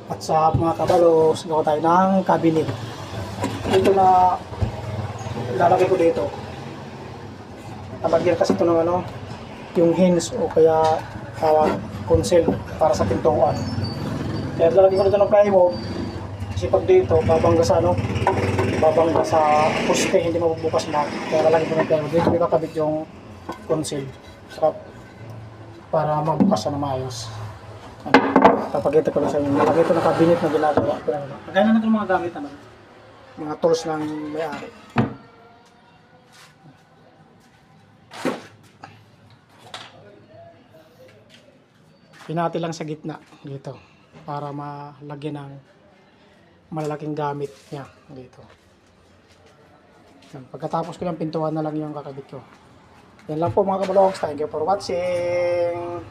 At sa mga kabalos, gawa tayo ng cabinet. Ito na ilalagay ko dito. Nalagyan kasi ito ng ano, yung hinge o kaya tawag console para sa pintuan. Kaya lalagyan ko dito ng plywood. Kasi pag dito, babangga sa ano, babangga sa poste, hindi mabubukas na. Kaya lalagyan ko ng plywood. Dito may kakabit yung console. Sarap. Para mabukas na maayos. Papakita ko lang sa inyo. Nalagay ko ng cabinet na ginagawa ko. Kagaya na itong mga gamit naman. Mga tools ng may-ari. Pinati lang sa gitna dito para malagyan ng malalaking gamit niya dito. Yan. Pagkatapos ko yung pintuan na lang yung kakabit ko. Yan lang po mga kabalogs. Thank you for watching.